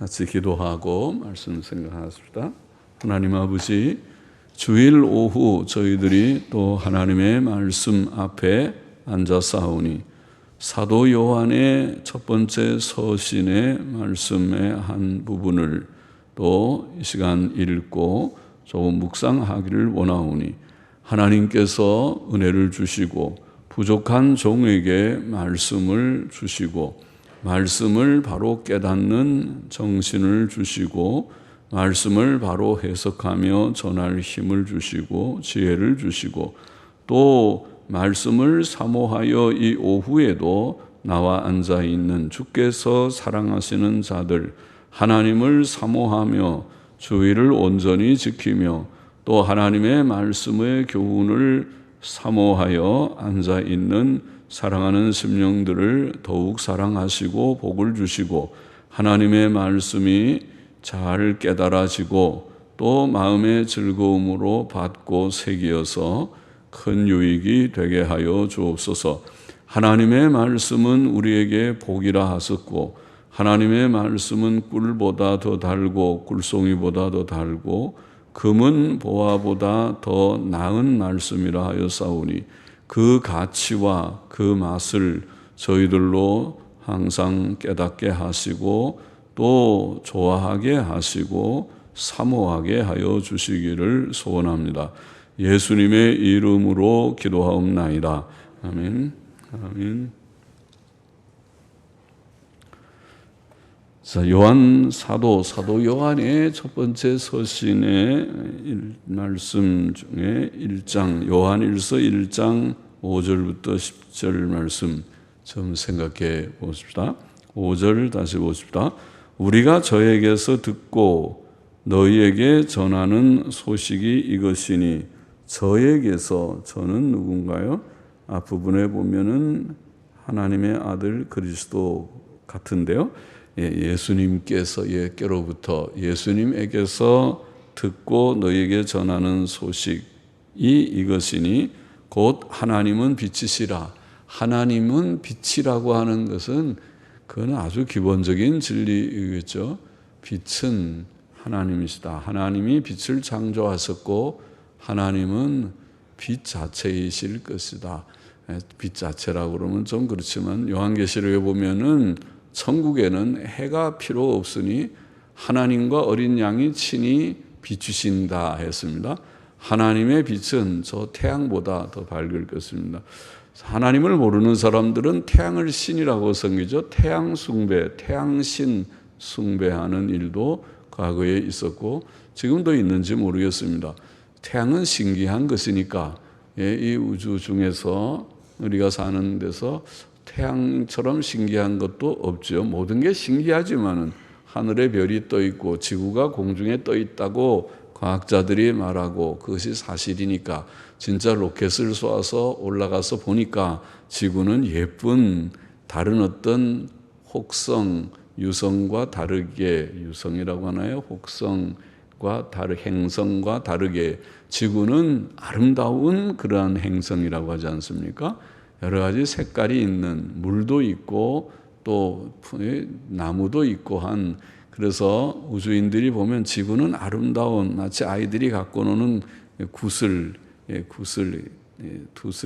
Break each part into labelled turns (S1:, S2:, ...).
S1: 같이 기도하고 말씀 생각하겠습니다. 하나님 아버지, 주일 오후 저희들이 또 하나님의 말씀 앞에 앉아싸우니 사도 요한의 첫 번째 서신의 말씀의 한 부분을 또 이 시간 읽고 조금 묵상하기를 원하오니 하나님께서 은혜를 주시고 부족한 종에게 말씀을 주시고 말씀을 바로 깨닫는 정신을 주시고 말씀을 바로 해석하며 전할 힘을 주시고 지혜를 주시고 또 말씀을 사모하여 이 오후에도 나와 앉아있는 주께서 사랑하시는 자들 하나님을 사모하며 주의를 온전히 지키며 또 하나님의 말씀의 교훈을 사모하여 앉아있는 사랑하는 심령들을 더욱 사랑하시고 복을 주시고 하나님의 말씀이 잘 깨달아지고 또 마음의 즐거움으로 받고 새기어서 큰 유익이 되게 하여 주옵소서. 하나님의 말씀은 우리에게 복이라 하셨고 하나님의 말씀은 꿀보다 더 달고 꿀송이보다 더 달고 금은 보화보다 더 나은 말씀이라 하여 싸우니 그 가치와 그 맛을 저희들로 항상 깨닫게 하시고 또 좋아하게 하시고 사모하게 하여 주시기를 소원합니다. 예수님의 이름으로 기도하옵나이다. 아멘. 아멘. 자, 요한 사도 요한의 첫 번째 서신의 말씀 중에 1장, 요한일서 1장 5절부터 10절 말씀 좀 생각해 보십시다. 5절 다시 보십시다. 우리가 저에게서 듣고 너희에게 전하는 소식이 이것이니 저에게서 저는 누군가요? 앞부분에 보면은 하나님의 아들 그리스도 같은데요. 예수님께로부터 예수님에게서 듣고 너희에게 전하는 소식이 이것이니 곧 하나님은 빛이시라. 하나님은 빛이라고 하는 것은 그건 아주 기본적인 진리이겠죠. 빛은 하나님이시다. 하나님이 빛을 창조하셨고 하나님은 빛 자체이실 것이다. 빛 자체라고 그러면 좀 그렇지만 요한계시록에 보면은 천국에는 해가 필요 없으니 하나님과 어린 양이 친히 비추신다 했습니다. 하나님의 빛은 저 태양보다 더 밝을 것입니다. 하나님을 모르는 사람들은 태양을 신이라고 섬기죠. 태양 숭배, 태양신 숭배하는 일도 과거에 있었고 지금도 있는지 모르겠습니다. 태양은 신기한 것이니까 이 우주 중에서 우리가 사는 데서 태양처럼 신기한 것도 없죠. 모든 게 신기하지만은 하늘에 별이 떠 있고 지구가 공중에 떠 있다고 과학자들이 말하고 그것이 사실이니까 진짜 로켓을 쏘아서 올라가서 보니까 지구는 예쁜 다른 어떤 혹성, 유성과 다르게 유성이라고 하나요? 혹성과 행성과 다르게 지구는 아름다운 그러한 행성이라고 하지 않습니까? 여러 가지 색깔이 있는 물도 있고 또 나무도 있고 한 그래서 우주인들이 보면 지구는 아름다운 마치 아이들이 갖고 노는 구슬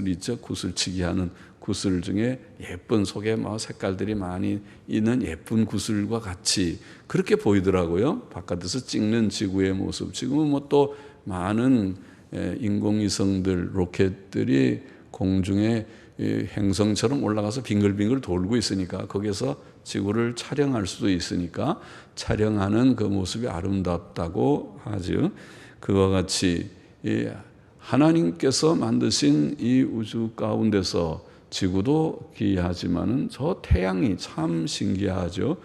S1: 있죠. 구슬치기 하는 구슬 중에 예쁜 속에 색깔들이 많이 있는 예쁜 구슬과 같이 그렇게 보이더라고요. 바깥에서 찍는 지구의 모습. 지금은 또 많은 인공위성들, 로켓들이 공중에 행성처럼 올라가서 빙글빙글 돌고 있으니까 거기서 지구를 촬영할 수도 있으니까 촬영하는 그 모습이 아름답다고 하죠. 그와 같이 하나님께서 만드신 이 우주 가운데서 지구도 기이하지만은 저 태양이 참 신기하죠.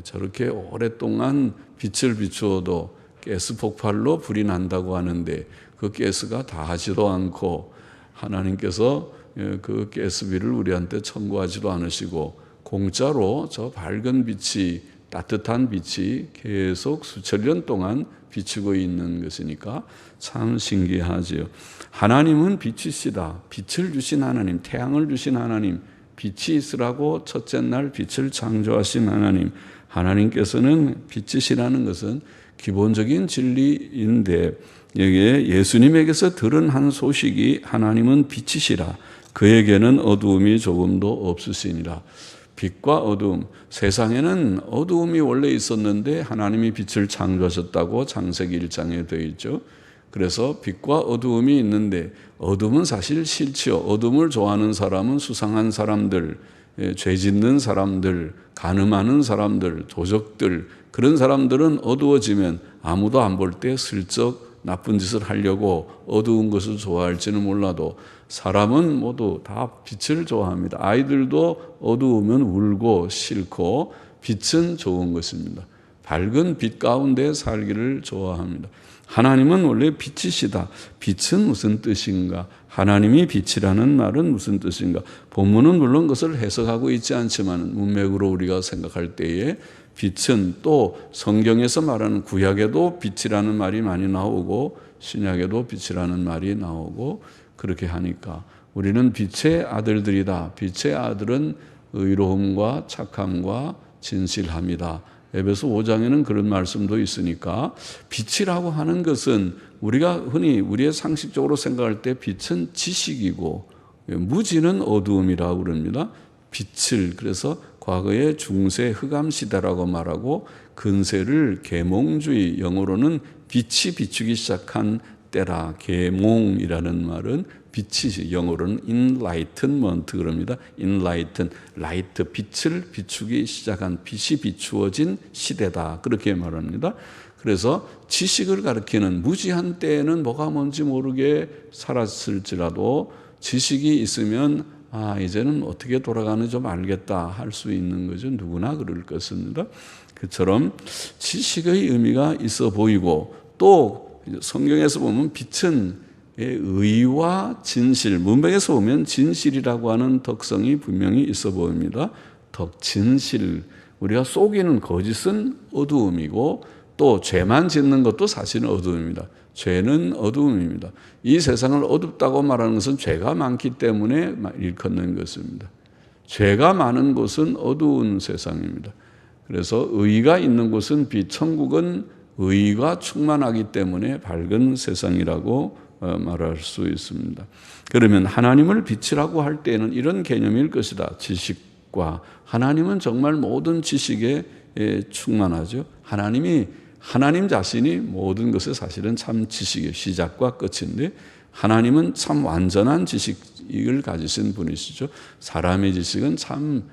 S1: 저렇게 오랫동안 빛을 비추어도 가스 폭발로 불이 난다고 하는데 그 가스가 다하지도 않고 하나님께서 그 가스비를 우리한테 청구하지도 않으시고 공짜로 저 밝은 빛이 따뜻한 빛이 계속 수천 년 동안 비추고 있는 것이니까 참 신기하지요. 하나님은 빛이시다. 빛을 주신 하나님, 태양을 주신 하나님, 빛이 있으라고 첫째 날 빛을 창조하신 하나님, 하나님께서는 빛이시라는 것은 기본적인 진리인데 여기에 예수님에게서 들은 한 소식이 하나님은 빛이시라 그에게는 어두움이 조금도 없으시니라. 빛과 어두움, 세상에는 어두움이 원래 있었는데 하나님이 빛을 창조하셨다고 창세기 1장에 되어 있죠. 그래서 빛과 어두움이 있는데 어둠은 사실 싫지요. 어둠을 좋아하는 사람은 수상한 사람들, 죄 짓는 사람들, 간음하는 사람들, 도적들, 그런 사람들은 어두워지면 아무도 안 볼 때 슬쩍 나쁜 짓을 하려고 어두운 것을 좋아할지는 몰라도 사람은 모두 다 빛을 좋아합니다. 아이들도 어두우면 울고 싫고 빛은 좋은 것입니다. 밝은 빛 가운데 살기를 좋아합니다. 하나님은 원래 빛이시다. 빛은 무슨 뜻인가? 하나님이 빛이라는 말은 무슨 뜻인가? 본문은 물론 그것을 해석하고 있지 않지만 문맥으로 우리가 생각할 때에 빛은 또 성경에서 말하는 구약에도 빛이라는 말이 많이 나오고 신약에도 빛이라는 말이 나오고 그렇게 하니까 우리는 빛의 아들들이다. 빛의 아들은 의로움과 착함과 진실함이다. 에베소 5장에는 그런 말씀도 있으니까 빛이라고 하는 것은 우리가 흔히 우리의 상식적으로 생각할 때 빛은 지식이고 무지는 어두움이라고 그럽니다. 빛을 그래서 과거의 중세 흑암 시대라고 말하고 근세를 계몽주의 영어로는 빛이 비추기 시작한 때라. 계몽이라는 말은 빛이 영어로는 enlightenment 그럽니다. enlighten, light, 빛을 비추기 시작한 빛이 비추어진 시대다. 그렇게 말합니다. 그래서 지식을 가리키는 무지한 때에는 뭐가 뭔지 모르게 살았을지라도 지식이 있으면 이제는 어떻게 돌아가는지 좀 알겠다 할 수 있는 거죠. 누구나 그럴 것입니다. 그처럼 지식의 의미가 있어 보이고 또 성경에서 보면 빛은 의와 진실, 문맥에서 보면 진실이라고 하는 덕성이 분명히 있어 보입니다. 진실, 우리가 속이는 거짓은 어두움이고 또 죄만 짓는 것도 사실은 어두움입니다. 죄는 어두움입니다. 이 세상을 어둡다고 말하는 것은 죄가 많기 때문에 일컫는 것입니다. 죄가 많은 곳은 어두운 세상입니다. 그래서 의가 있는 곳은 빛, 천국은 의가 충만하기 때문에 밝은 세상이라고 말할 수 있습니다. 그러면 하나님을 빛이라고 할 때는 이런 개념일 것이다. 지식과 하나님은 정말 모든 지식에 충만하죠. 하나님 자신이 모든 것의 사실은 참 지식의 시작과 끝인데 하나님은 참 완전한 지식을 가지신 분이시죠. 사람의 지식은 참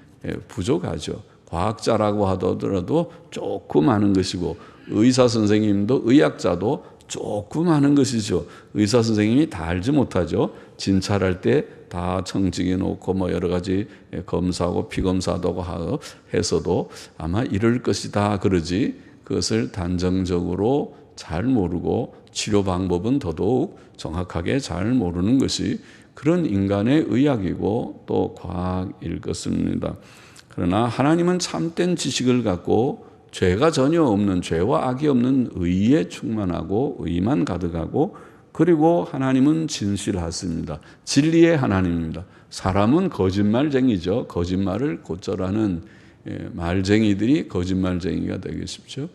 S1: 부족하죠. 과학자라고 하더라도 조금 아는 것이고 의사 선생님도 의학자도 조금 아는 것이죠. 의사 선생님이 다 알지 못하죠. 진찰할 때 다 청직해 놓고 여러 가지 검사하고 피검사도 하고 해서도 아마 이럴 것이다 그러지 그것을 단정적으로 잘 모르고 치료 방법은 더더욱 정확하게 잘 모르는 것이 그런 인간의 의학이고 또 과학일 것입니다. 그러나 하나님은 참된 지식을 갖고 죄가 전혀 없는 죄와 악이 없는 의에 충만하고 의만 가득하고 그리고 하나님은 진실하십니다. 진리의 하나님입니다. 사람은 거짓말쟁이죠. 거짓말을 곧절하는 말쟁이들이 거짓말쟁이가 되기 쉽죠.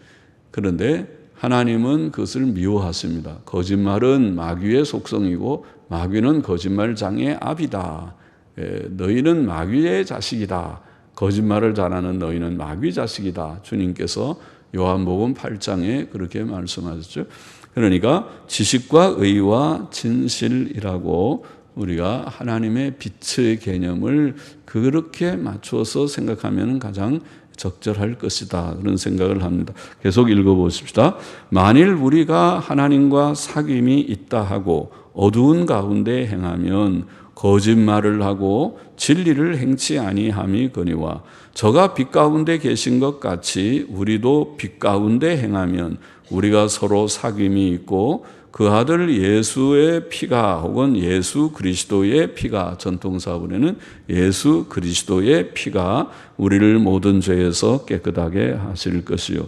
S1: 그런데 하나님은 그것을 미워하십니다. 거짓말은 마귀의 속성이고 마귀는 거짓말장의 압이다. 너희는 마귀의 자식이다. 거짓말을 잘하는 너희는 마귀 자식이다. 주님께서 요한복음 8장에 그렇게 말씀하셨죠. 그러니까 지식과 의와 진실이라고 우리가 하나님의 빛의 개념을 그렇게 맞춰서 생각하면 가장 적절할 것이다. 그런 생각을 합니다. 계속 읽어보십시다. 만일 우리가 하나님과 사귐이 있다 하고 어두운 가운데 행하면 거짓말을 하고 진리를 행치 아니함이거니와 저가 빛 가운데 계신 것 같이 우리도 빛 가운데 행하면 우리가 서로 사귐이 있고 그 아들 예수의 피가 혹은 예수 그리스도의 피가 전통사본에는 예수 그리스도의 피가 우리를 모든 죄에서 깨끗하게 하실 것이요.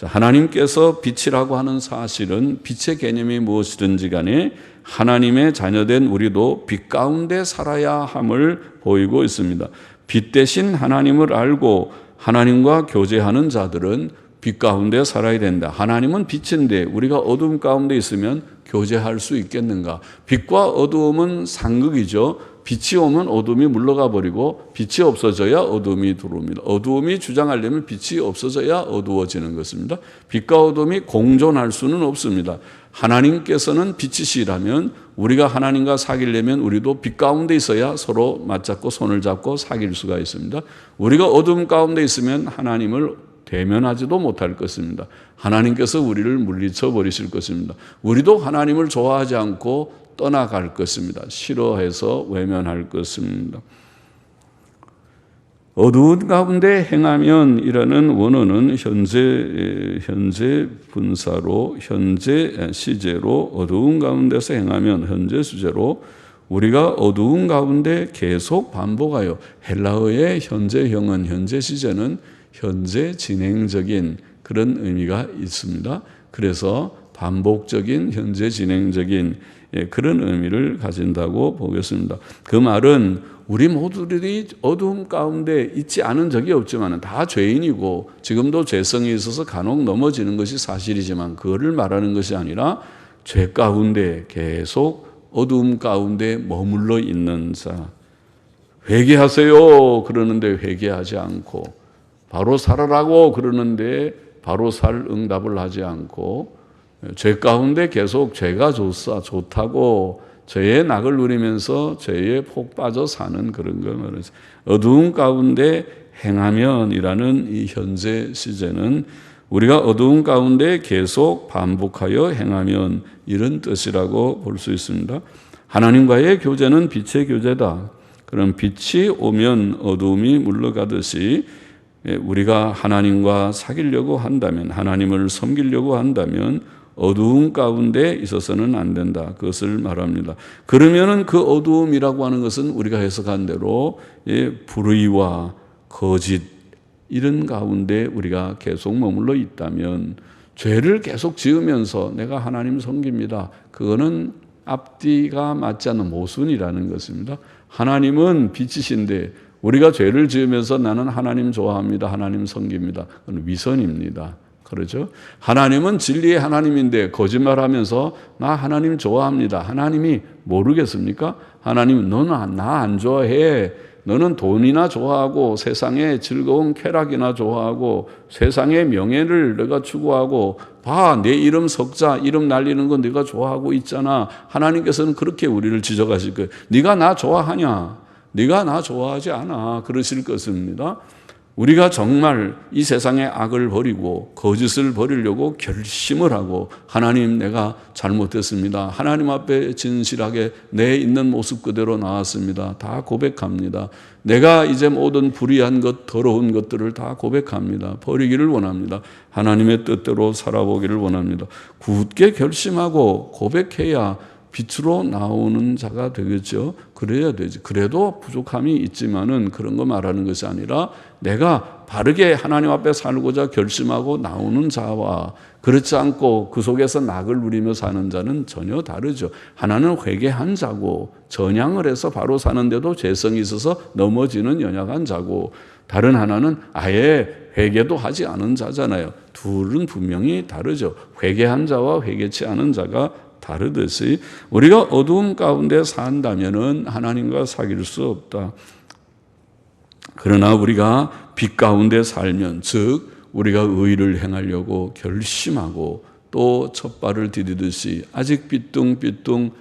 S1: 하나님께서 빛이라고 하는 사실은 빛의 개념이 무엇이든지 간에 하나님의 자녀된 우리도 빛 가운데 살아야 함을 보이고 있습니다. 빛 대신 하나님을 알고 하나님과 교제하는 자들은 빛 가운데 살아야 된다. 하나님은 빛인데 우리가 어둠 가운데 있으면 교제할 수 있겠는가? 빛과 어두움은 상극이죠. 빛이 오면 어둠이 물러가 버리고 빛이 없어져야 어둠이 들어옵니다. 어두움이 주장하려면 빛이 없어져야 어두워지는 것입니다. 빛과 어둠이 공존할 수는 없습니다. 하나님께서는 빛이시라면 우리가 하나님과 사귀려면 우리도 빛 가운데 있어야 서로 맞잡고 손을 잡고 사귈 수가 있습니다. 우리가 어둠 가운데 있으면 하나님을 대면하지도 못할 것입니다. 하나님께서 우리를 물리쳐 버리실 것입니다. 우리도 하나님을 좋아하지 않고 떠나갈 것입니다. 싫어해서 외면할 것입니다. 어두운 가운데 행하면 이라는 원어는 현재 분사로 현재 시제로 어두운 가운데서 행하면 현재 수제로 우리가 어두운 가운데 계속 반복하여 헬라어의 현재형은 현재 시제는 현재 진행적인 그런 의미가 있습니다. 그래서 반복적인 현재 진행적인 그런 의미를 가진다고 보겠습니다. 그 말은 우리 모두들이 어두움 가운데 있지 않은 적이 없지만 다 죄인이고 지금도 죄성이 있어서 간혹 넘어지는 것이 사실이지만 그거를 말하는 것이 아니라 죄 가운데 계속 어두움 가운데 머물러 있는 자. 회개하세요 그러는데 회개하지 않고 바로 살아라고 그러는데 바로 살 응답을 하지 않고 죄 가운데 계속 죄가 좋다고 죄의 낙을 누리면서 죄에 폭 빠져 사는 그런 걸 말하죠. 어두운 가운데 행하면이라는 이 현재 시제는 우리가 어두운 가운데 계속 반복하여 행하면 이런 뜻이라고 볼 수 있습니다. 하나님과의 교제는 빛의 교제다. 그럼 빛이 오면 어두움이 물러가듯이 우리가 하나님과 사귀려고 한다면 하나님을 섬기려고 한다면 어두움 가운데 있어서는 안 된다. 그것을 말합니다. 그러면은 그 어두움이라고 하는 것은 우리가 해석한 대로 불의와 거짓 이런 가운데 우리가 계속 머물러 있다면 죄를 계속 지으면서 내가 하나님 섬깁니다. 그거는 앞뒤가 맞지 않는 모순이라는 것입니다. 하나님은 빛이신데 우리가 죄를 지으면서 나는 하나님 좋아합니다. 하나님 섬깁니다. 그건 위선입니다. 그렇죠? 하나님은 진리의 하나님인데 거짓말하면서 나 하나님 좋아합니다. 하나님이 모르겠습니까? 하나님은 너는 나 안 좋아해. 너는 돈이나 좋아하고 세상의 즐거운 쾌락이나 좋아하고 세상의 명예를 내가 추구하고 봐, 내 이름 석자 이름 날리는 거 네가 좋아하고 있잖아. 하나님께서는 그렇게 우리를 지적하실 거예요. 네가 나 좋아하냐? 네가 나 좋아하지 않아. 그러실 것입니다. 우리가 정말 이 세상의 악을 버리고 거짓을 버리려고 결심을 하고 하나님 내가 잘못했습니다. 하나님 앞에 진실하게 내 있는 모습 그대로 나왔습니다. 다 고백합니다. 내가 이제 모든 불의한 것, 더러운 것들을 다 고백합니다. 버리기를 원합니다. 하나님의 뜻대로 살아보기를 원합니다. 굳게 결심하고 고백해야 빛으로 나오는 자가 되겠죠. 그래야 되지. 그래도 부족함이 있지만은 그런 거 말하는 것이 아니라 내가 바르게 하나님 앞에 살고자 결심하고 나오는 자와 그렇지 않고 그 속에서 낙을 누리며 사는 자는 전혀 다르죠. 하나는 회개한 자고 전향을 해서 바로 사는데도 죄성이 있어서 넘어지는 연약한 자고 다른 하나는 아예 회개도 하지 않은 자잖아요. 둘은 분명히 다르죠. 회개한 자와 회개치 않은 자가 다르듯이 우리가 어두움 가운데 산다면은 하나님과 사귈 수 없다. 그러나 우리가 빛 가운데 살면 즉 우리가 의를 행하려고 결심하고 또 첫 발을 디디듯이 아직 삐뚱삐뚱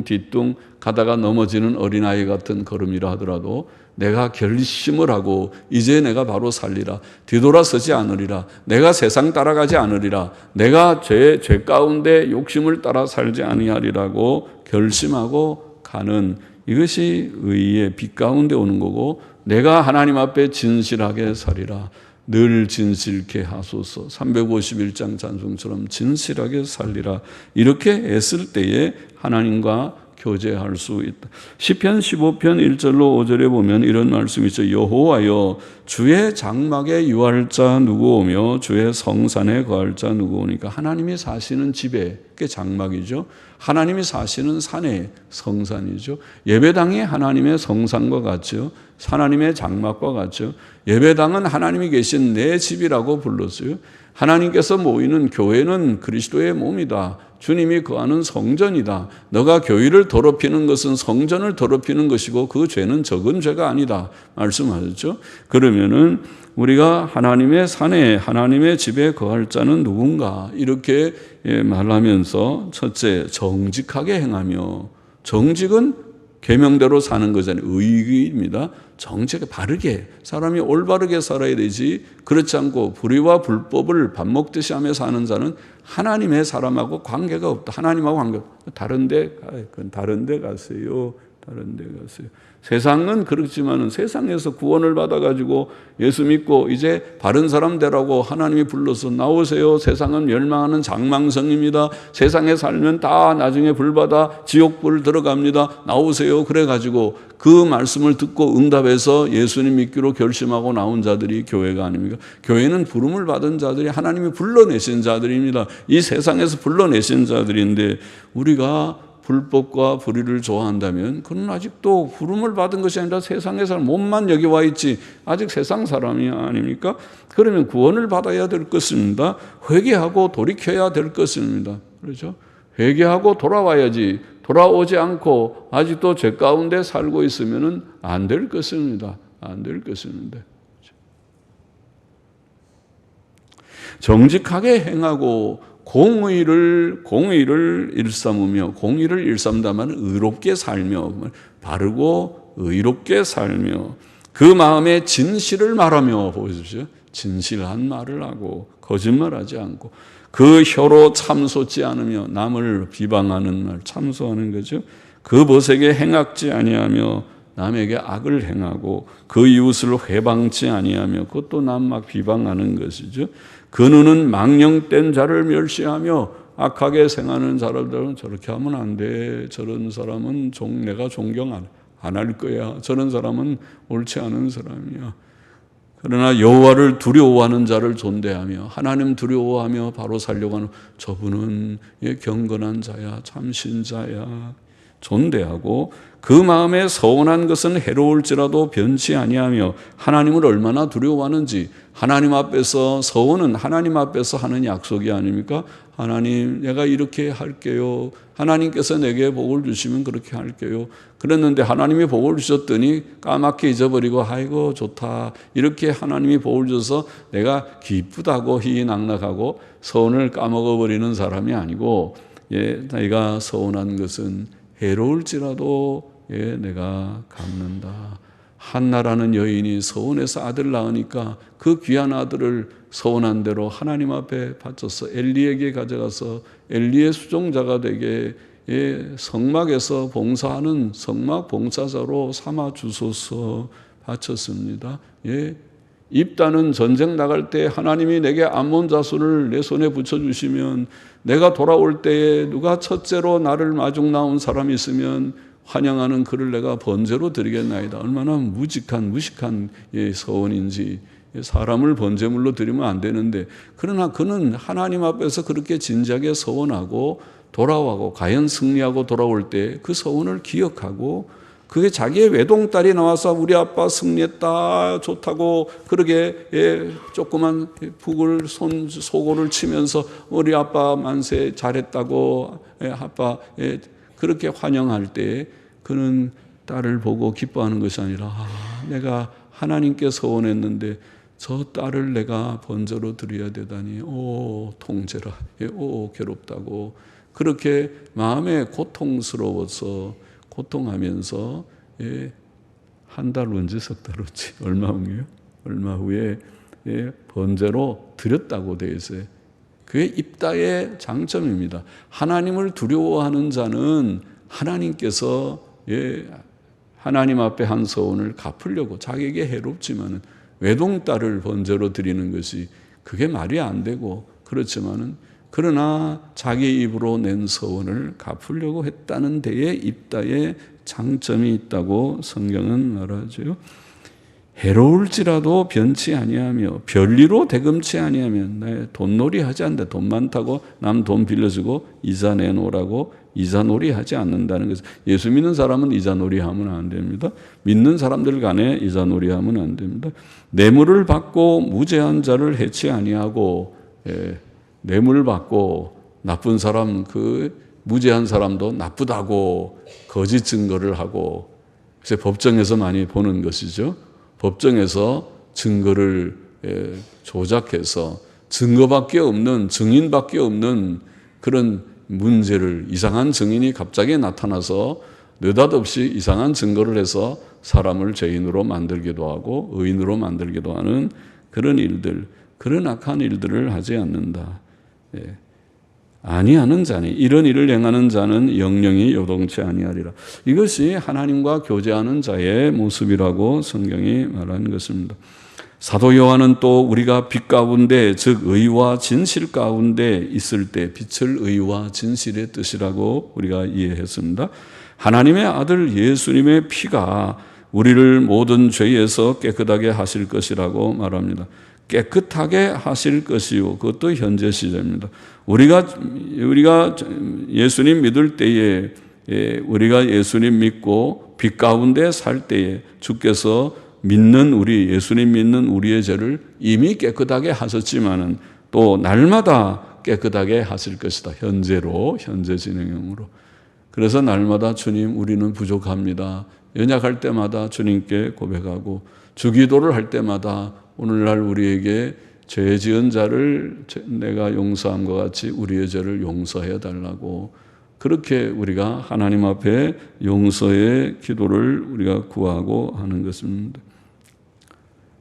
S1: 뒤뚱 가다가 넘어지는 어린아이 같은 걸음이라 하더라도 내가 결심을 하고 이제 내가 바로 살리라. 뒤돌아서지 않으리라. 내가 세상 따라가지 않으리라. 내가 죄 가운데 욕심을 따라 살지 아니하리라고 결심하고 가는 이것이 의의 빛 가운데 오는 거고 내가 하나님 앞에 진실하게 살리라. 늘 진실케 하소서. 351장 찬송처럼 진실하게 살리라. 이렇게 애쓸 때에 하나님과 교제할 수 있다. 시편 15편 1절로 5절에 보면 이런 말씀이 있죠. 여호와여 주의 장막에 유할 자 누구오며 주의 성산에 거할 자 누구오니까 하나님이 사시는 집에, 그게 장막이죠. 하나님이 사시는 산에 성산이죠. 예배당이 하나님의 성산과 같죠. 하나님의 장막과 같죠. 예배당은 하나님이 계신 내 집이라고 불렀어요. 하나님께서 모이는 교회는 그리스도의 몸이다. 주님이 거하는 성전이다. 너가 교회를 더럽히는 것은 성전을 더럽히는 것이고 그 죄는 적은 죄가 아니다. 말씀하셨죠. 그러면은 우리가 하나님의 산에 하나님의 집에 거할 자는 누군가 이렇게 말하면서 첫째 정직하게 행하며, 정직은 계명대로 사는 거잖아요. 의입니다. 정직하게 바르게 사람이 올바르게 살아야 되지, 그렇지 않고 불의와 불법을 밥 먹듯이 하며 사는 자는 하나님의 사람하고 관계가 없다. 하나님하고 관계가 없다. 다른 데 가세요. 다른 데 가세요. 세상은 그렇지만은 세상에서 구원을 받아가지고 예수 믿고 이제 바른 사람 되라고 하나님이 불러서 나오세요. 세상은 멸망하는 장망성입니다. 세상에 살면 다 나중에 불받아 지옥불 들어갑니다. 나오세요. 그래가지고 그 말씀을 듣고 응답해서 예수님 믿기로 결심하고 나온 자들이 교회가 아닙니까? 교회는 부름을 받은 자들이 하나님이 불러내신 자들입니다. 이 세상에서 불러내신 자들인데 우리가 불법과 불의를 좋아한다면 그는 아직도 부름을 받은 것이 아니라 세상에서 몸만 여기 와 있지 아직 세상 사람이 아닙니까? 그러면 구원을 받아야 될 것입니다. 회개하고 돌이켜야 될 것입니다. 그렇죠? 회개하고 돌아와야지, 돌아오지 않고 아직도 죄 가운데 살고 있으면 안 될 것입니다. 안 될 것입니다. 정직하게 행하고 공의를 일삼으며, 공의를 일삼다만 의롭게 살며, 바르고 의롭게 살며, 그 마음에 진실을 말하며, 보십시오. 진실한 말을 하고 거짓말하지 않고, 그 혀로 참소지 않으며, 남을 비방하는 말 참소하는 거죠. 그 벗에게 행악지 아니하며 남에게 악을 행하고 그 이웃을 회방치 아니하며, 그것도 남 막 비방하는 것이죠. 그 눈은 망령된 자를 멸시하며 악하게 생하는 사람들은 저렇게 하면 안 돼. 저런 사람은 내가 존경 안 할 거야. 저런 사람은 옳지 않은 사람이야. 그러나 여호와를 두려워하는 자를 존대하며 하나님 두려워하며 바로 살려고 하는 저분은 경건한 자야, 참신자야. 존대하고 그 마음에 서운한 것은 해로울지라도 변치 아니하며, 하나님을 얼마나 두려워하는지, 하나님 앞에서 서운은 하나님 앞에서 하는 약속이 아닙니까? 하나님 내가 이렇게 할게요. 하나님께서 내게 복을 주시면 그렇게 할게요. 그랬는데 하나님이 복을 주셨더니 까맣게 잊어버리고 아이고 좋다 이렇게 하나님이 복을 줘서 내가 기쁘다고 희희낙낙하고 서운을 까먹어버리는 사람이 아니고, 내가 서운한 것은 해로울지라도 내가 갚는다. 한나라는 여인이 서운해서 아들 낳으니까 그 귀한 아들을 서운한 대로 하나님 앞에 바쳐서 엘리에게 가져가서 엘리의 수종자가 되게 성막에서 봉사하는 성막 봉사자로 삼아 주소서 바쳤습니다. 입다는 전쟁 나갈 때 하나님이 내게 암몬 자손을 내 손에 붙여주시면 내가 돌아올 때에 누가 첫째로 나를 마중 나온 사람이 있으면 환영하는 그를 내가 번제로 드리겠나이다. 얼마나 무식한 서원인지. 사람을 번제물로 드리면 안 되는데, 그러나 그는 하나님 앞에서 그렇게 진지하게 서원하고 돌아오고 과연 승리하고 돌아올 때 그 서원을 기억하고, 그게 자기의 외동딸이 나와서 우리 아빠 승리했다 좋다고 그러게 조그만 북을 소고를 치면서 우리 아빠 만세 잘했다고 아빠 그렇게 환영할 때 그는 딸을 보고 기뻐하는 것이 아니라 내가 하나님께 서원했는데 저 딸을 내가 번제로 드려야 되다니 오 통제라 오 괴롭다고 그렇게 마음에 고통스러워서 고통하면서 한 달 후인지 석 달 후인지 얼마 후에 번제로 드렸다고 되어 있어요. 그게 입다의 장점입니다. 하나님을 두려워하는 자는 하나님께서 하나님 앞에 한 서원을 갚으려고 자기에게 해롭지만은 외동딸을 번제로 드리는 것이 그게 말이 안 되고 그렇지만은 그러나 자기 입으로 낸 서원을 갚으려고 했다는 데에 입다의 장점이 있다고 성경은 말하죠. 해로울지라도 변치 아니하며 별리로 대금치 아니하면 내 돈놀이 하지 않는다. 돈 많다고 남 돈 빌려주고 이자 내놓으라고 이자놀이 하지 않는다는 것은, 예수 믿는 사람은 이자놀이 하면 안 됩니다. 믿는 사람들 간에 이자놀이 하면 안 됩니다. 뇌물을 받고 무죄한 자를 해치 아니하고, 뇌물 받고 나쁜 사람, 그 무죄한 사람도 나쁘다고 거짓 증거를 하고, 그래서 법정에서 많이 보는 것이죠. 법정에서 증거를 조작해서 증거밖에 없는, 증인밖에 없는 그런 문제를, 이상한 증인이 갑자기 나타나서 느닷없이 이상한 증거를 해서 사람을 죄인으로 만들기도 하고 의인으로 만들기도 하는 그런 일들, 그런 악한 일들을 하지 않는다. 아니하는 자니, 이런 일을 행하는 자는 영영이 요동치 아니하리라. 이것이 하나님과 교제하는 자의 모습이라고 성경이 말하는 것입니다. 사도 요한은 또 우리가 빛 가운데, 즉 의와 진실 가운데 있을 때, 빛을 의와 진실의 뜻이라고 우리가 이해했습니다. 하나님의 아들 예수님의 피가 우리를 모든 죄에서 깨끗하게 하실 것이라고 말합니다. 깨끗하게 하실 것이요, 그것도 현재 시제입니다. 우리가 예수님 믿을 때에, 우리가 예수님 믿고 빛 가운데 살 때에 주께서 믿는 우리, 예수님 믿는 우리의 죄를 이미 깨끗하게 하셨지만은 또 날마다 깨끗하게 하실 것이다. 현재로, 현재 진행형으로. 그래서 날마다 주님, 우리는 부족합니다. 연약할 때마다 주님께 고백하고, 주기도를 할 때마다 오늘날 우리에게 죄 지은 자를 내가 용서함과 같이 우리의 죄를 용서해 달라고, 그렇게 우리가 하나님 앞에 용서의 기도를 우리가 구하고 하는 것입니다.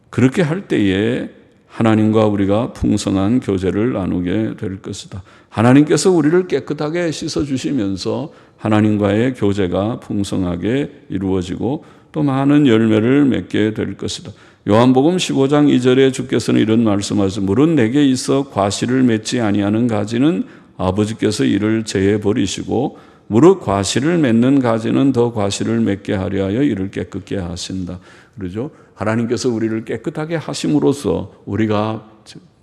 S1: 그렇게 할 때에 하나님과 우리가 풍성한 교제를 나누게 될 것이다. 하나님께서 우리를 깨끗하게 씻어주시면서 하나님과의 교제가 풍성하게 이루어지고 또 많은 열매를 맺게 될 것이다. 요한복음 15장 2절에 주께서는 이런 말씀하시죠. 무릇 내게 있어 과실을 맺지 아니하는 가지는 아버지께서 이를 제해 버리시고 무릇 과실을 맺는 가지는 더 과실을 맺게 하려 하여 이를 깨끗게 하신다. 그러죠. 하나님께서 우리를 깨끗하게 하심으로써, 우리가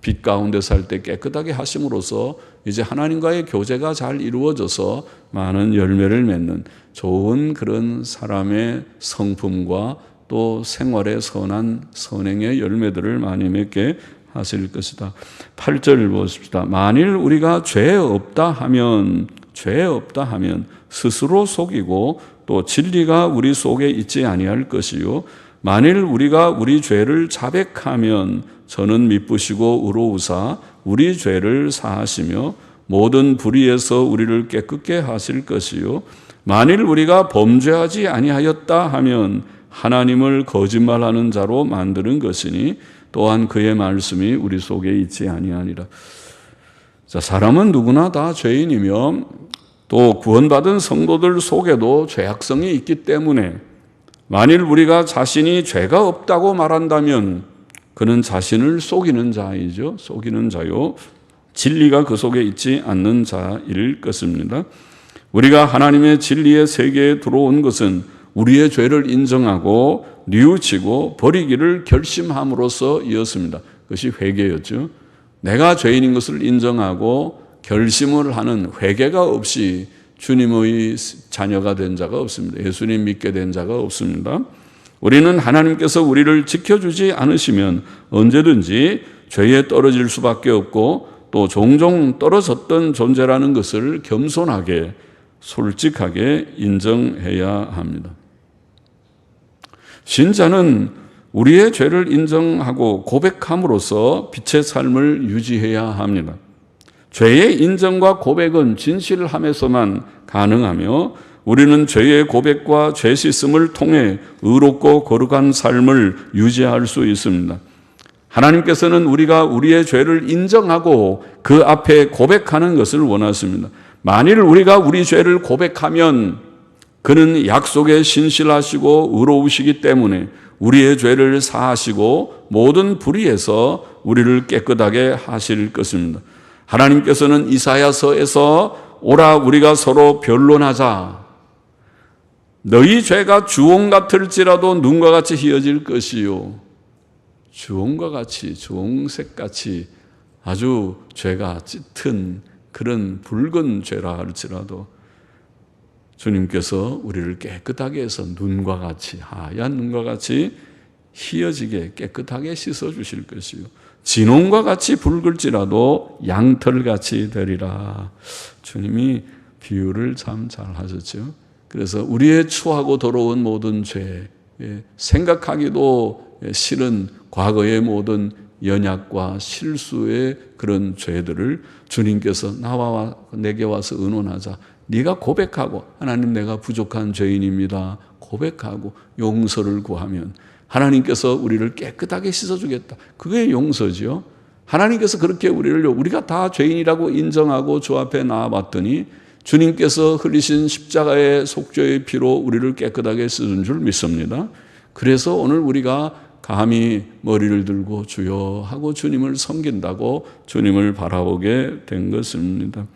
S1: 빛 가운데 살 때 깨끗하게 하심으로써 이제 하나님과의 교제가 잘 이루어져서 많은 열매를 맺는 좋은 그런 사람의 성품과 또 생활의 선한 선행의 열매들을 많이 맺게 하실 것이다. 8절 보십시다. 만일 우리가 죄 없다 하면 스스로 속이고 또 진리가 우리 속에 있지 아니할 것이요, 만일 우리가 우리 죄를 자백하면 저는 미쁘시고 의로우사 우리 죄를 사하시며 모든 불의에서 우리를 깨끗게 하실 것이요, 만일 우리가 범죄하지 아니하였다 하면 하나님을 거짓말하는 자로 만드는 것이니 또한 그의 말씀이 우리 속에 있지 아니하니라. 자, 사람은 누구나 다 죄인이며 또 구원받은 성도들 속에도 죄악성이 있기 때문에 만일 우리가 자신이 죄가 없다고 말한다면 그는 자신을 속이는 자이죠. 속이는 자요, 진리가 그 속에 있지 않는 자일 것입니다. 우리가 하나님의 진리의 세계에 들어온 것은 우리의 죄를 인정하고 뉘우치고 버리기를 결심함으로써이었습니다. 그것이 회개였죠. 내가 죄인인 것을 인정하고 결심을 하는 회개가 없이 주님의 자녀가 된 자가 없습니다. 예수님 믿게 된 자가 없습니다. 우리는 하나님께서 우리를 지켜주지 않으시면 언제든지 죄에 떨어질 수밖에 없고 또 종종 떨어졌던 존재라는 것을 겸손하게 솔직하게 인정해야 합니다. 신자는 우리의 죄를 인정하고 고백함으로써 빛의 삶을 유지해야 합니다. 죄의 인정과 고백은 진실함에서만 가능하며 우리는 죄의 고백과 죄 씻음을 통해 의롭고 거룩한 삶을 유지할 수 있습니다. 하나님께서는 우리가 우리의 죄를 인정하고 그 앞에 고백하는 것을 원하십니다. 만일 우리가 우리 죄를 고백하면 그는 약속에 신실하시고 의로우시기 때문에 우리의 죄를 사하시고 모든 불의에서 우리를 깨끗하게 하실 것입니다. 하나님께서는 이사야서에서 오라 우리가 서로 변론하자. 너희 죄가 주홍 같을지라도 눈과 같이 희어질 것이요. 주홍과 같이, 주홍색같이 아주 죄가 짙은 그런 붉은 죄라 할지라도 주님께서 우리를 깨끗하게 해서 눈과 같이, 하얀 눈과 같이 희어지게 깨끗하게 씻어주실 것이요. 진홍과 같이 붉을지라도 양털같이 되리라. 주님이 비유를 참 잘 하셨죠. 그래서 우리의 추하고 더러운 모든 죄, 생각하기도 싫은 과거의 모든 연약과 실수의 그런 죄들을 주님께서 나와 내게 와서 의논하자. 네가 고백하고 하나님 내가 부족한 죄인입니다. 고백하고 용서를 구하면 하나님께서 우리를 깨끗하게 씻어주겠다. 그게 용서지요. 하나님께서 그렇게 우리가 다 죄인이라고 인정하고 주 앞에 나와봤더니 주님께서 흘리신 십자가의 속죄의 피로 우리를 깨끗하게 씻은 줄 믿습니다. 그래서 오늘 우리가 감히 머리를 들고 주여 하고 주님을 섬긴다고 주님을 바라보게 된 것입니다.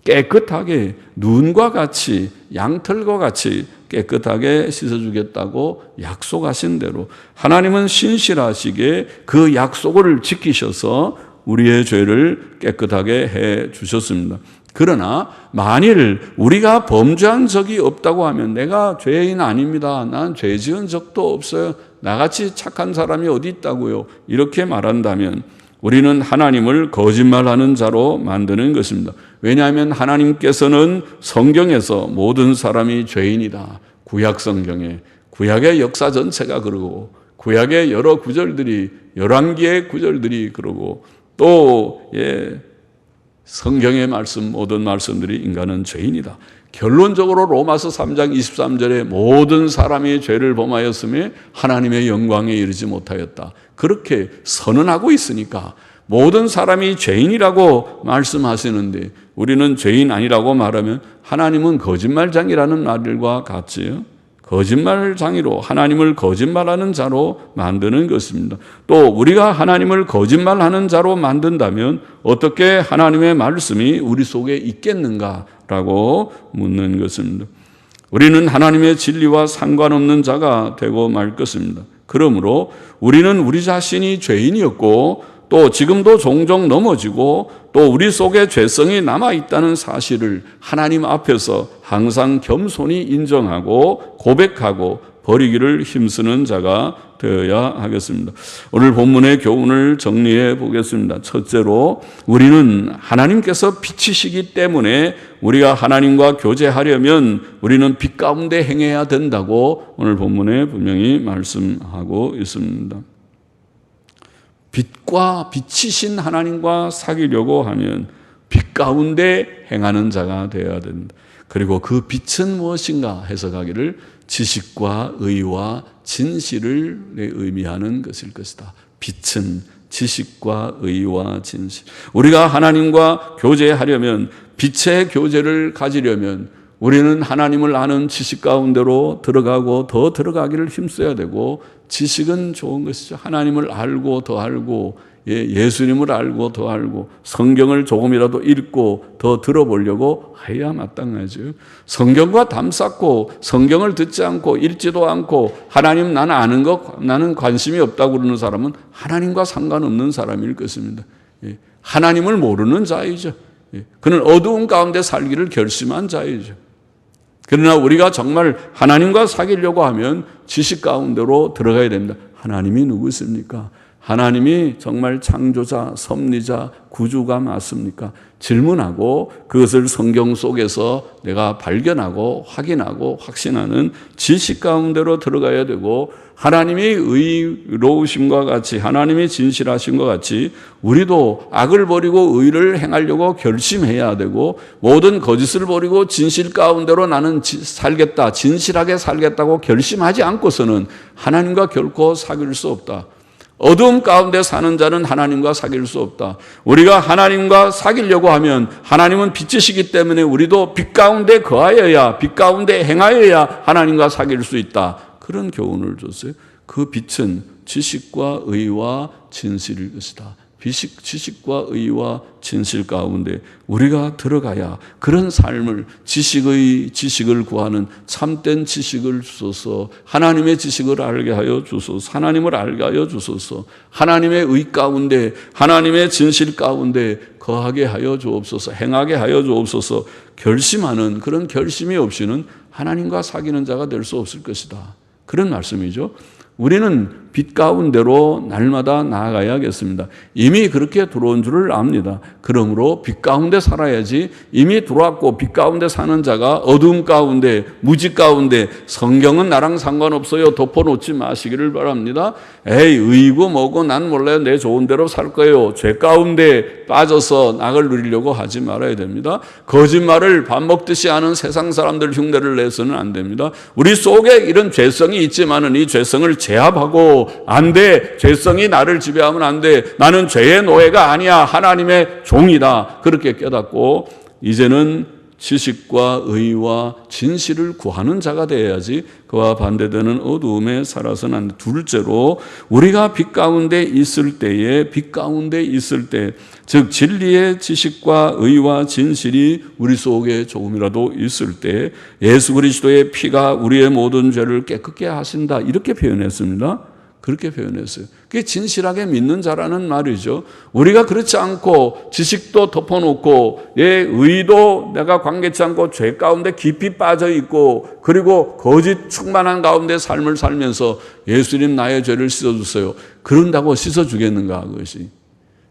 S1: 깨끗하게 눈과 같이 양털과 같이 깨끗하게 씻어주겠다고 약속하신 대로 하나님은 신실하시게 그 약속을 지키셔서 우리의 죄를 깨끗하게 해 주셨습니다. 그러나 만일 우리가 범죄한 적이 없다고 하면 내가 죄인 아닙니다. 난 죄 지은 적도 없어요. 나같이 착한 사람이 어디 있다고요. 이렇게 말한다면 우리는 하나님을 거짓말하는 자로 만드는 것입니다. 왜냐하면 하나님께서는 성경에서 모든 사람이 죄인이다. 구약 성경에 구약의 역사 전체가 그러고 구약의 여러 구절들이 열왕기의 구절들이 그러고 또 성경의 말씀 모든 말씀들이 인간은 죄인이다. 결론적으로 로마서 3장 23절에 모든 사람이 죄를 범하였음에 하나님의 영광에 이르지 못하였다. 그렇게 선언하고 있으니까 모든 사람이 죄인이라고 말씀하시는데 우리는 죄인 아니라고 말하면 하나님은 거짓말장이라는 말들과 같지요. 거짓말장이로 하나님을 거짓말하는 자로 만드는 것입니다. 또 우리가 하나님을 거짓말하는 자로 만든다면 어떻게 하나님의 말씀이 우리 속에 있겠는가라고 묻는 것입니다. 우리는 하나님의 진리와 상관없는 자가 되고 말 것입니다. 그러므로 우리는 우리 자신이 죄인이었고 또 지금도 종종 넘어지고 또 우리 속에 죄성이 남아있다는 사실을 하나님 앞에서 항상 겸손히 인정하고 고백하고 버리기를 힘쓰는 자가 되어야 하겠습니다. 오늘 본문의 교훈을 정리해 보겠습니다. 첫째로 우리는 하나님께서 빛이시기 때문에 우리가 하나님과 교제하려면 우리는 빛 가운데 행해야 된다고 오늘 본문에 분명히 말씀하고 있습니다. 빛과 빛이신 하나님과 사귀려고 하면 빛 가운데 행하는 자가 되어야 된다. 그리고 그 빛은 무엇인가 해석하기를 지식과 의와 진실을 의미하는 것일 것이다. 빛은 지식과 의와 진실. 우리가 하나님과 교제하려면 빛의 교제를 가지려면 우리는 하나님을 아는 지식 가운데로 들어가고 더 들어가기를 힘써야 되고 지식은 좋은 것이죠. 하나님을 알고 더 알고 예수님을 알고 더 알고 성경을 조금이라도 읽고 더 들어보려고 해야 마땅하죠. 성경과 담쌓고 성경을 듣지 않고 읽지도 않고 하나님 나는 아는 것 나는 관심이 없다고 그러는 사람은 하나님과 상관없는 사람일 것입니다. 하나님을 모르는 자이죠. 그는 어두운 가운데 살기를 결심한 자이죠. 그러나 우리가 정말 하나님과 사귀려고 하면 지식 가운데로 들어가야 됩니다. 하나님이 누구십니까? 하나님이 정말 창조자, 섭리자, 구주가 맞습니까? 질문하고 그것을 성경 속에서 내가 발견하고 확인하고 확신하는 지식 가운데로 들어가야 되고 하나님이 의로우심과 같이 하나님이 진실하심과 같이 우리도 악을 버리고 의를 행하려고 결심해야 되고 모든 거짓을 버리고 진실 가운데로 나는 살겠다, 진실하게 살겠다고 결심하지 않고서는 하나님과 결코 사귈 수 없다. 어두움 가운데 사는 자는 하나님과 사귈 수 없다. 우리가 하나님과 사귀려고 하면 하나님은 빛이시기 때문에 우리도 빛 가운데 거하여야 빛 가운데 행하여야 하나님과 사귈 수 있다. 그런 교훈을 줬어요. 그 빛은 지식과 의와 진실일 것이다. 지식과 의와 진실 가운데 우리가 들어가야 그런 삶을 지식을 구하는 참된 지식을 주소서. 하나님의 지식을 알게 하여 주소서. 하나님을 알게 하여 주소서. 하나님의 의 가운데 하나님의 진실 가운데 거하게 하여 주옵소서. 행하게 하여 주옵소서. 결심하는 그런 결심이 없이는 하나님과 사귀는 자가 될 수 없을 것이다. 그런 말씀이죠. 우리는 빛 가운데로 날마다 나아가야겠습니다. 이미 그렇게 들어온 줄을 압니다. 그러므로 빛 가운데 살아야지. 이미 들어왔고 빛 가운데 사는 자가 어둠 가운데, 무지 가운데, 성경은 나랑 상관없어요, 덮어놓지 마시기를 바랍니다. 에이, 의고 뭐고 난 몰라요, 내 좋은 대로 살 거예요. 죄 가운데 빠져서 낙을 누리려고 하지 말아야 됩니다. 거짓말을 밥 먹듯이 하는 세상 사람들 흉내를 내서는 안 됩니다. 우리 속에 이런 죄성이 있지만은 이 죄성을 제압하고 안 돼. 죄성이 나를 지배하면 안 돼. 나는 죄의 노예가 아니야. 하나님의 종이다. 그렇게 깨닫고 이제는 지식과 의와 진실을 구하는 자가 되어야지 그와 반대되는 어두움에 살아서는 안 돼. 둘째로 우리가 빛 가운데 있을 때에 즉 진리의 지식과 의와 진실이 우리 속에 조금이라도 있을 때 예수 그리스도의 피가 우리의 모든 죄를 깨끗게 하신다. 이렇게 표현했습니다. 그렇게 표현했어요. 그게 진실하게 믿는 자라는 말이죠. 우리가 그렇지 않고 지식도 덮어놓고 의도 내가 관계치 않고 죄 가운데 깊이 빠져 있고 그리고 거짓 충만한 가운데 삶을 살면서 예수님 나의 죄를 씻어주세요. 그런다고 씻어주겠는가 그것이.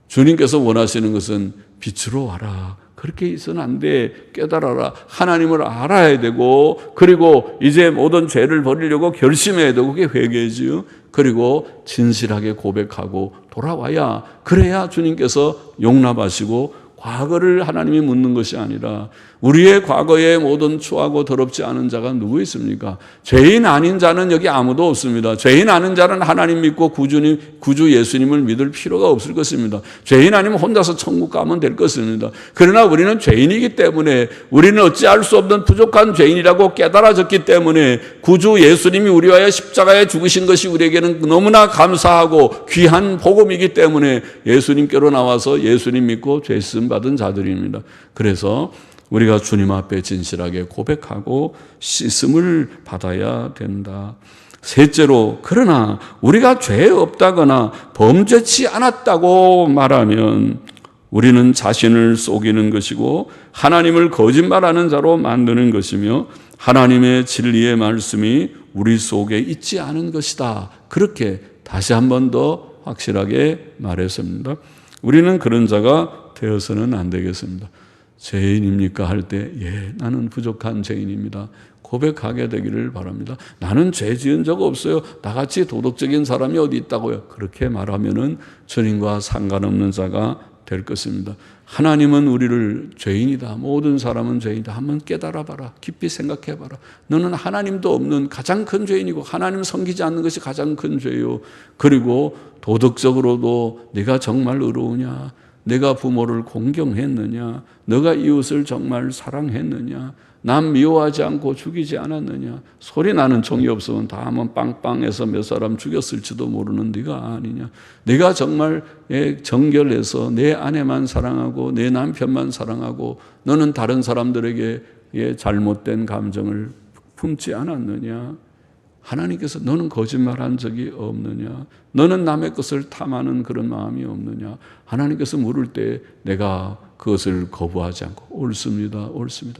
S1: 주님께서 원하시는 것은 빛으로 와라. 그렇게 있어는 안 돼. 깨달아라. 하나님을 알아야 되고 그리고 이제 모든 죄를 버리려고 결심해야 되고 그게 회개지요. 그리고 진실하게 고백하고 돌아와야 그래야 주님께서 용납하시고 과거를 하나님이 묻는 것이 아니라 우리의 과거에 모든 추하고 더럽지 않은 자가 누구 있습니까? 죄인 아닌 자는 여기 아무도 없습니다. 죄인 아닌 자는 하나님 믿고 구주 예수님을 믿을 필요가 없을 것입니다. 죄인 아니면 혼자서 천국 가면 될 것입니다. 그러나 우리는 죄인이기 때문에 우리는 어찌할 수 없는 부족한 죄인이라고 깨달아졌기 때문에 구주 예수님이 우리와 십자가에 죽으신 것이 우리에게는 너무나 감사하고 귀한 복음이기 때문에 예수님께로 나와서 예수님 믿고 죄 씻음 받은 자들입니다. 그래서 우리가 주님 앞에 진실하게 고백하고 씻음을 받아야 된다. 셋째로 그러나 우리가 죄 없다거나 범죄치 않았다고 말하면 우리는 자신을 속이는 것이고 하나님을 거짓말하는 자로 만드는 것이며 하나님의 진리의 말씀이 우리 속에 있지 않은 것이다. 그렇게 다시 한 번 더 확실하게 말했습니다. 우리는 그런 자가 되어서는 안 되겠습니다. 죄인입니까? 할 때 나는 부족한 죄인입니다. 고백하게 되기를 바랍니다. 나는 죄 지은 적 없어요. 나같이 도덕적인 사람이 어디 있다고요? 그렇게 말하면은 주님과 상관없는 자가 될 것입니다. 하나님은 우리를 죄인이다. 모든 사람은 죄인이다. 한번 깨달아봐라. 깊이 생각해봐라. 너는 하나님도 없는 가장 큰 죄인이고 하나님 섬기지 않는 것이 가장 큰 죄요. 그리고 도덕적으로도 네가 정말 의로우냐? 내가 부모를 공경했느냐? 너가 이웃을 정말 사랑했느냐? 남 미워하지 않고 죽이지 않았느냐? 소리 나는 총이 없으면 다 한번 빵빵해서 몇 사람 죽였을지도 모르는 네가 아니냐? 네가 정말 정결해서 내 아내만 사랑하고 내 남편만 사랑하고 너는 다른 사람들에게 잘못된 감정을 품지 않았느냐? 하나님께서 너는 거짓말한 적이 없느냐? 너는 남의 것을 탐하는 그런 마음이 없느냐? 하나님께서 물을 때 내가 그것을 거부하지 않고 옳습니다.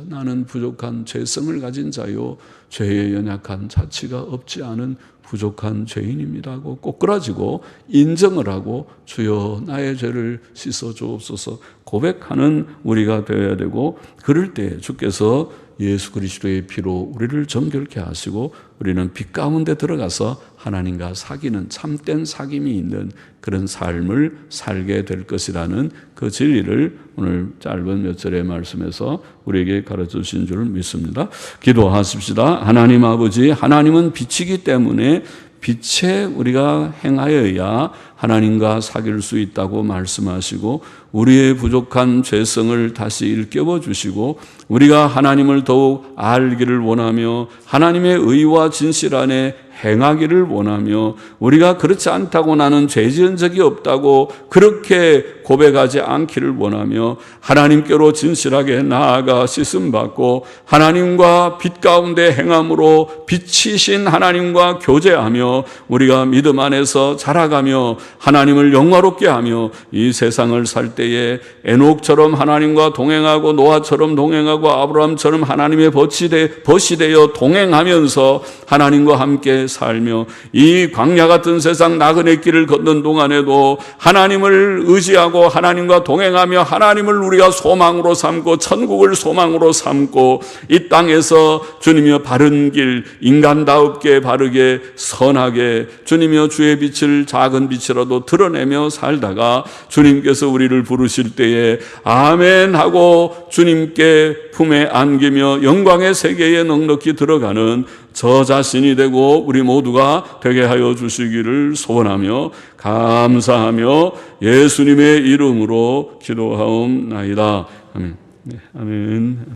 S1: 나는 부족한 죄성을 가진 자요. 죄에 연약한 자치가 없지 않은 부족한 죄인입니다 하고 꼬꾸라지고 인정을 하고 주여 나의 죄를 씻어 주옵소서 고백하는 우리가 되어야 되고 그럴 때 주께서 예수 그리스도의 피로 우리를 정결케 하시고 우리는 빛 가운데 들어가서 하나님과 사귀는 참된 사귐이 있는 그런 삶을 살게 될 것이라는 그 진리를 오늘 짧은 몇 절의 말씀에서 우리에게 가르쳐 주신 줄 믿습니다. 기도하십시다. 하나님 아버지, 하나님은 빛이기 때문에 빛에 우리가 행하여야 하나님과 사귈 수 있다고 말씀하시고 우리의 부족한 죄성을 다시 일깨워 주시고 우리가 하나님을 더욱 알기를 원하며 하나님의 의와 진실 안에 행하기를 원하며 우리가 그렇지 않다고 나는 죄 지은 적이 없다고 그렇게 고백하지 않기를 원하며 하나님께로 진실하게 나아가 씻음받고 하나님과 빛 가운데 행함으로 빛이신 하나님과 교제하며 우리가 믿음 안에서 자라가며 하나님을 영화롭게 하며 이 세상을 살 때에 에녹처럼 하나님과 동행하고 노아처럼 동행하고 아브라함처럼 하나님의 벗이 되어 동행하면서 하나님과 함께 살며 이 광야 같은 세상 나그네 길을 걷는 동안에도 하나님을 의지하고 하나님과 동행하며 하나님을 우리가 소망으로 삼고 천국을 소망으로 삼고 이 땅에서 주님이여 바른 길 인간다웁게 바르게 선하게 주님이여 주의 빛을 작은 빛이라도 드러내며 살다가 주님께서 우리를 부르실 때에 아멘 하고 주님께 품에 안기며 영광의 세계에 넉넉히 들어가는 저 자신이 되고 우리 모두가 되게 하여 주시기를 소원하며 감사하며 예수님의 이름으로 기도하옵나이다. 아멘. 네, 아멘.